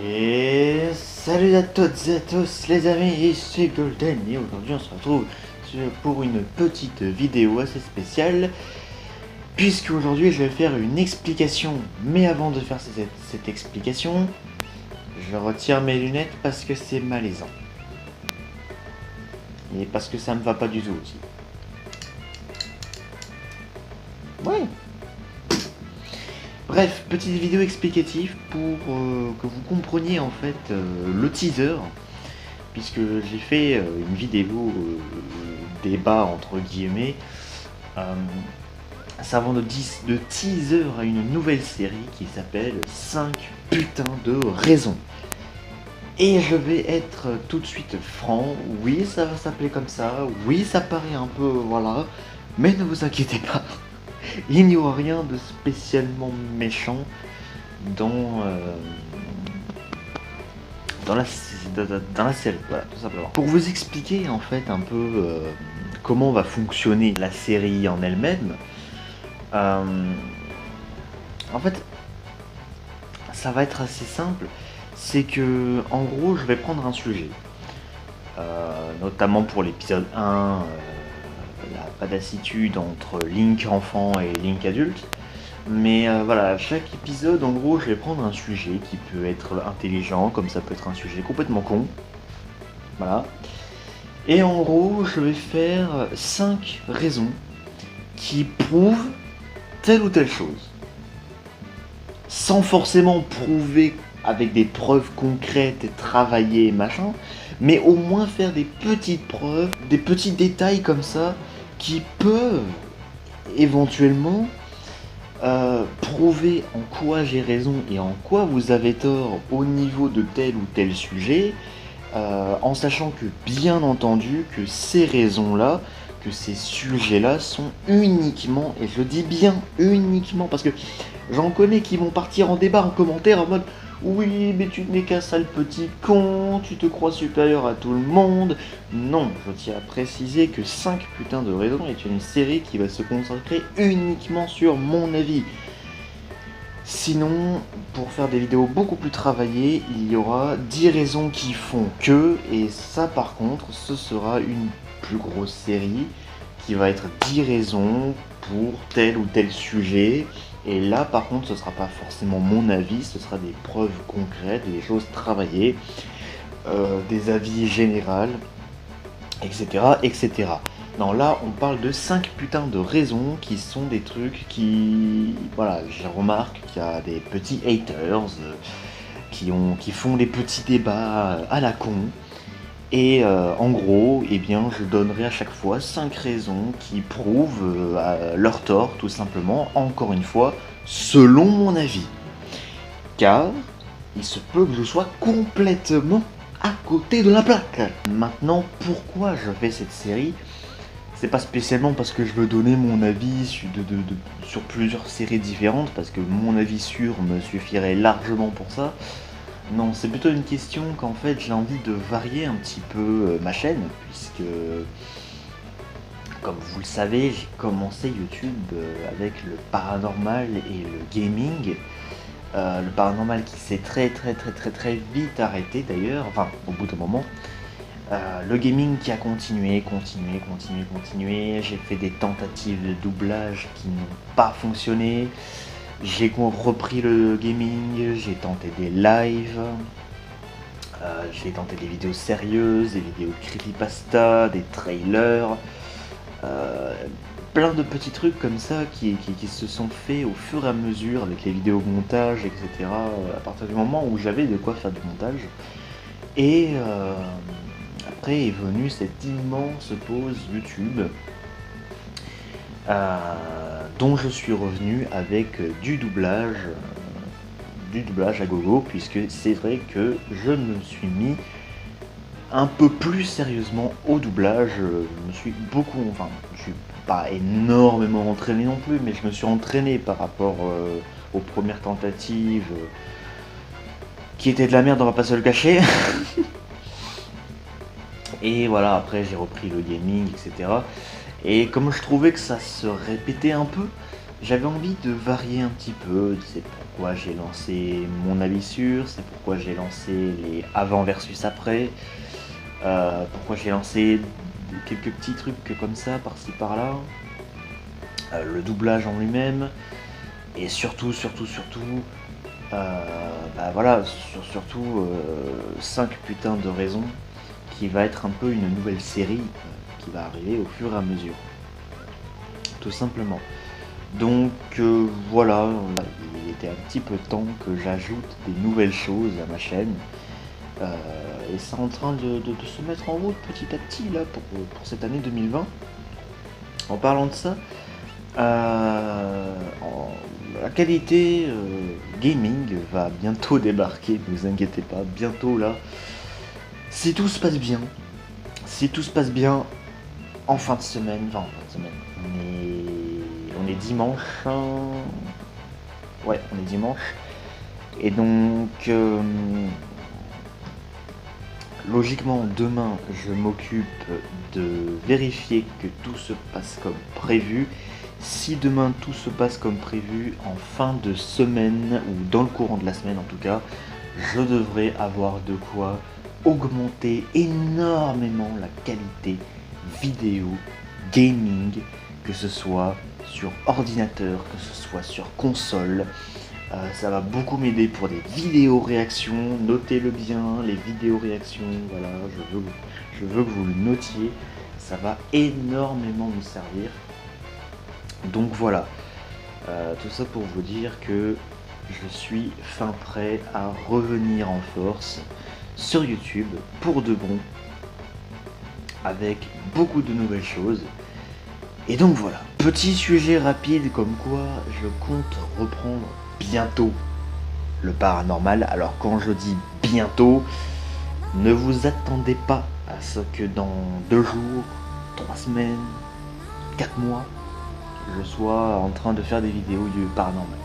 Et salut à toutes et à tous les amis, ici Golden et aujourd'hui on se retrouve pour une petite vidéo assez spéciale puisque aujourd'hui je vais faire une explication. Mais avant de faire cette explication, je retire mes lunettes parce que c'est malaisant. Et parce que ça me va pas du tout aussi. Ouais. Bref, petite vidéo explicative pour que vous compreniez en fait le teaser, puisque j'ai fait une vidéo débat entre guillemets, servant de teaser à une nouvelle série qui s'appelle 5 putains de raisons. Et je vais être tout de suite franc, oui ça va s'appeler comme ça, oui ça paraît un peu voilà, mais ne vous inquiétez pas. Il n'y aura rien de spécialement méchant dans la série, voilà, tout simplement. Pour vous expliquer en fait un peu comment va fonctionner la série en elle-même, en fait, ça va être assez simple. C'est que, en gros, je vais prendre un sujet, notamment pour l'épisode 1, la padassitude entre Link enfant et Link adulte. Mais voilà, chaque épisode, en gros, je vais prendre un sujet qui peut être intelligent, comme ça peut être un sujet complètement con. Voilà. Et en gros, je vais faire 5 raisons qui prouvent telle ou telle chose. Sans forcément prouver avec des preuves concrètes et travaillées et machin, mais au moins faire des petites preuves, des petits détails comme ça, qui peuvent éventuellement prouver en quoi j'ai raison et en quoi vous avez tort au niveau de tel ou tel sujet, en sachant que bien entendu que ces raisons-là, que ces sujets-là sont uniquement, et je dis bien uniquement, parce que j'en connais qui vont partir en débat en commentaire en mode oui, mais tu n'es qu'un sale petit con, tu te crois supérieur à tout le monde. Non, je tiens à préciser que 5 putains de raisons est une série qui va se concentrer uniquement sur mon avis. Sinon, pour faire des vidéos beaucoup plus travaillées, il y aura 10 raisons qui font que, et ça par contre, ce sera une plus grosse série qui va être 10 raisons pour tel ou tel sujet. Et là, par contre, ce sera pas forcément mon avis, ce sera des preuves concrètes, des choses travaillées, des avis généraux, etc., etc. Non, là, on parle de 5 putains de raisons qui sont des trucs qui... Voilà, je remarque qu'il y a des petits haters qui font des petits débats à la con. Et en gros, eh bien, je donnerai à chaque fois 5 raisons qui prouvent leur tort, tout simplement, encore une fois, selon mon avis. Car il se peut que je sois complètement à côté de la plaque. Maintenant, pourquoi je fais cette série ? C'est pas spécialement parce que je veux donner mon avis sur plusieurs séries différentes, parce que mon avis sûr me suffirait largement pour ça. Non, c'est plutôt une question qu'en fait j'ai envie de varier un petit peu ma chaîne, puisque, comme vous le savez, j'ai commencé YouTube avec le paranormal et le gaming. Le paranormal qui s'est très vite arrêté d'ailleurs, enfin au bout d'un moment. Le gaming qui a continué, j'ai fait des tentatives de doublage qui n'ont pas fonctionné. J'ai repris le gaming, j'ai tenté des lives, j'ai tenté des vidéos sérieuses, des vidéos creepypasta, des trailers, plein de petits trucs comme ça qui se sont faits au fur et à mesure avec les vidéos montage, etc. À partir du moment où j'avais de quoi faire du montage. Et après est venue cette immense pause YouTube dont je suis revenu avec du doublage à gogo, puisque c'est vrai que je me suis mis un peu plus sérieusement au doublage. Je me suis beaucoup, enfin je suis pas énormément entraîné non plus, mais je me suis entraîné par rapport aux premières tentatives qui étaient de la merde, on va pas se le cacher. Et voilà, après j'ai repris le gaming, etc. Et comme je trouvais que ça se répétait un peu, J'avais envie de varier un petit peu, c'est pourquoi j'ai lancé mon avis sûr, c'est pourquoi j'ai lancé les avant versus après, pourquoi j'ai lancé quelques petits trucs comme ça, par-ci par-là, le doublage en lui-même, et surtout, voilà, surtout 5 putains de raisons qui va être un peu une nouvelle série qui va arriver au fur et à mesure, tout simplement. Donc voilà, il était un petit peu temps que j'ajoute des nouvelles choses à ma chaîne. Et c'est en train de se mettre en route petit à petit là pour cette année 2020. En parlant de ça, la qualité gaming va bientôt débarquer, ne vous inquiétez pas, bientôt là. Si tout se passe bien, en fin de semaine, enfin en fin de semaine, on est dimanche, hein. Ouais, on est dimanche. Et donc, logiquement, demain, je m'occupe de vérifier que tout se passe comme prévu. Si demain tout se passe comme prévu, en fin de semaine, ou dans le courant de la semaine en tout cas, je devrais avoir de quoi augmenter énormément la qualité vidéo, gaming, que ce soit sur ordinateur, que ce soit sur console. Ça va beaucoup m'aider pour des vidéos réactions, notez-le bien, les vidéos réactions, voilà, je veux que vous le notiez, ça va énormément nous servir. Donc voilà, tout ça pour vous dire que je suis fin prêt à revenir en force sur YouTube pour de bon, avec beaucoup de nouvelles choses. Et donc voilà, petit sujet rapide comme quoi je compte reprendre bientôt le paranormal. Alors quand je dis bientôt, ne vous attendez pas à ce que dans 2 jours, 3 semaines, 4 mois, je sois en train de faire des vidéos du paranormal.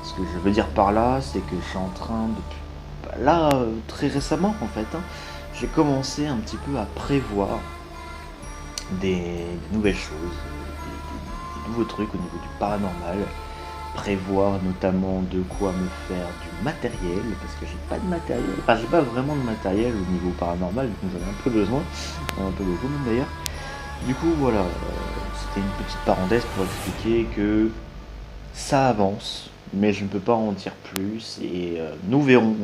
Ce que je veux dire par là, c'est que je suis en train de... Là, très récemment en fait, j'ai commencé un petit peu à prévoir des nouvelles choses, des nouveaux trucs au niveau du paranormal, prévoir notamment de quoi me faire du matériel, parce que j'ai pas de matériel, enfin j'ai pas vraiment de matériel au niveau paranormal, donc j'en ai un peu besoin, un peu beaucoup même d'ailleurs. Du coup voilà, c'était une petite parenthèse pour expliquer que ça avance, mais je ne peux pas en dire plus, et nous verrons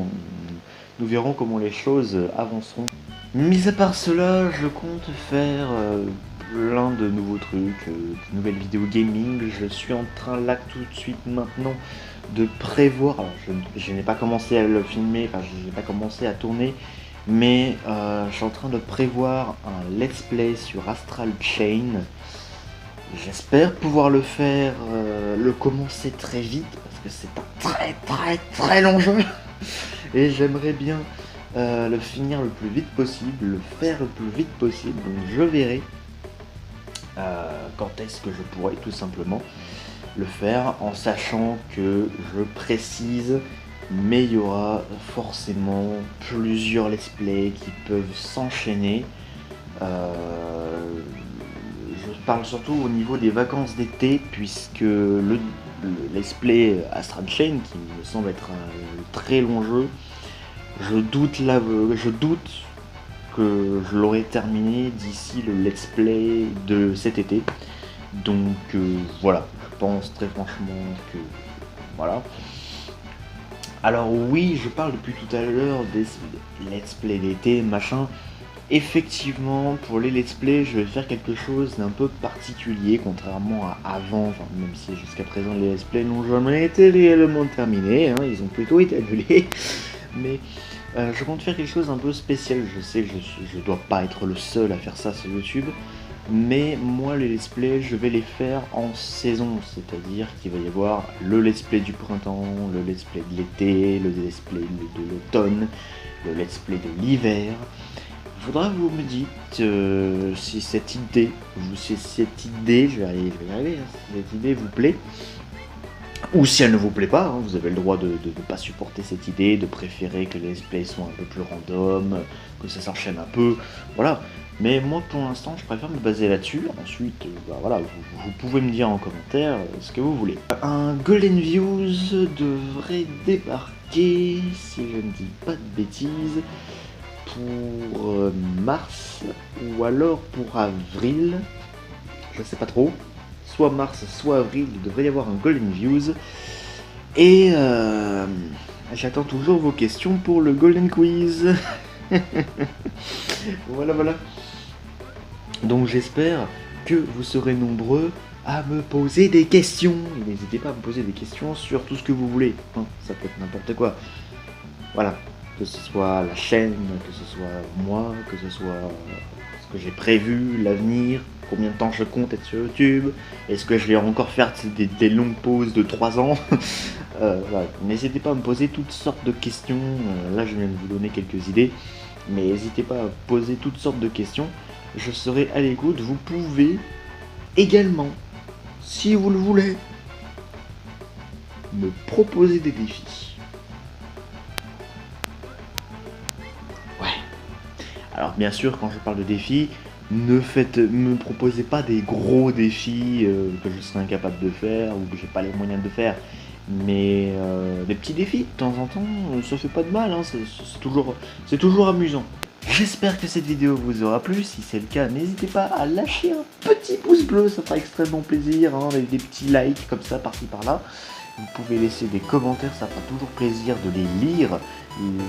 comment les choses avanceront. Mis à part cela, je compte faire plein de nouveaux trucs, de nouvelles vidéos gaming. Je suis en train là tout de suite maintenant de prévoir, alors je n'ai pas commencé à le filmer, enfin je n'ai pas commencé à tourner, mais je suis en train de prévoir un let's play sur Astral Chain. J'espère pouvoir le faire, le commencer très vite, parce que c'est un très long jeu, et j'aimerais bien le finir le plus vite possible, le faire le plus vite possible, donc je verrai quand est-ce que je pourrai tout simplement le faire, en sachant que je précise, mais il y aura forcément plusieurs let's play qui peuvent s'enchaîner. Je parle surtout au niveau des vacances d'été, puisque le let's play Astral Chain, qui me semble être un très long jeu, je doute que je l'aurai terminé d'ici le let's play de cet été. Donc voilà, je pense très franchement que voilà. Alors oui, je parle depuis tout à l'heure des let's play d'été, machin. Effectivement, pour les let's play, je vais faire quelque chose d'un peu particulier, contrairement à avant, enfin, même si jusqu'à présent les let's play n'ont jamais été réellement terminés, ils ont plutôt été annulés. Mais je compte faire quelque chose d'un peu spécial. Je sais que je dois pas être le seul à faire ça sur YouTube, mais moi les let's play je vais les faire en saison, c'est-à-dire qu'il va y avoir le let's play du printemps, le let's play de l'été, le let's play de l'automne, le let's play de l'hiver. Il faudra que vous me dites si cette idée, je vais y arriver, si cette idée vous plaît, ou si elle ne vous plaît pas, vous avez le droit de ne pas supporter cette idée, de préférer que les let's play soient un peu plus random, que ça s'enchaîne un peu, voilà. Mais moi pour l'instant je préfère me baser là-dessus. Ensuite voilà, vous pouvez me dire en commentaire ce que vous voulez. Un Golden Views devrait débarquer, si je ne dis pas de bêtises, pour mars ou alors pour avril. Je sais pas trop. Soit mars, soit avril, il devrait y avoir un Golden Views. Et j'attends toujours vos questions pour le Golden Quiz. Voilà. Donc j'espère que vous serez nombreux à me poser des questions. Et n'hésitez pas à me poser des questions sur tout ce que vous voulez. Hein, ça peut être n'importe quoi. Voilà. Que ce soit la chaîne, que ce soit moi, que ce soit ce que j'ai prévu, l'avenir, combien de temps je compte être sur YouTube, est-ce que je vais encore faire des longues pauses de 3 ans. Voilà. N'hésitez pas à me poser toutes sortes de questions. Là je viens de vous donner quelques idées, mais n'hésitez pas à poser toutes sortes de questions. Je serai à l'écoute. Vous pouvez également, si vous le voulez, me proposer des défis. Alors bien sûr, quand je parle de défis, me proposez pas des gros défis que je serais incapable de faire ou que j'ai pas les moyens de faire. Mais des petits défis, de temps en temps, ça fait pas de mal, hein, c'est toujours amusant. J'espère que cette vidéo vous aura plu. Si c'est le cas, n'hésitez pas à lâcher un petit pouce bleu, ça fera extrêmement plaisir, hein, avec des petits likes comme ça par-ci par-là. Vous pouvez laisser des commentaires, ça fera toujours plaisir de les lire,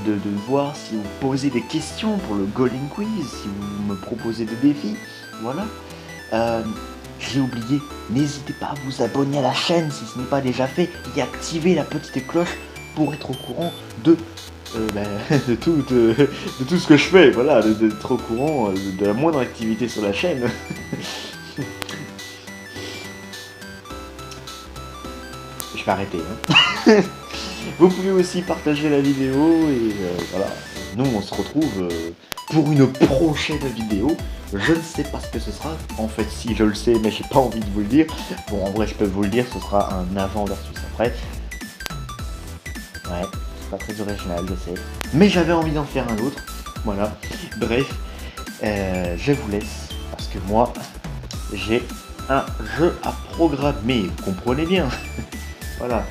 de voir si vous posez des questions pour le Golden Quiz, si vous me proposez des défis. Voilà. J'ai oublié, n'hésitez pas à vous abonner à la chaîne si ce n'est pas déjà fait et activer la petite cloche pour être au courant de tout ce que je fais, voilà, d'être au courant de la moindre activité sur la chaîne. Je vais arrêter. Hein. Vous pouvez aussi partager la vidéo et voilà. Nous on se retrouve pour une prochaine vidéo. Je ne sais pas ce que ce sera. En fait si je le sais mais j'ai pas envie de vous le dire. Bon en vrai je peux vous le dire, ce sera un avant versus après. Ouais, c'est pas très original je sais. Mais j'avais envie d'en faire un autre. Voilà. Bref, je vous laisse parce que moi j'ai un jeu à programmer. Vous comprenez bien. Voilà,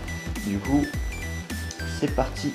du coup, c'est parti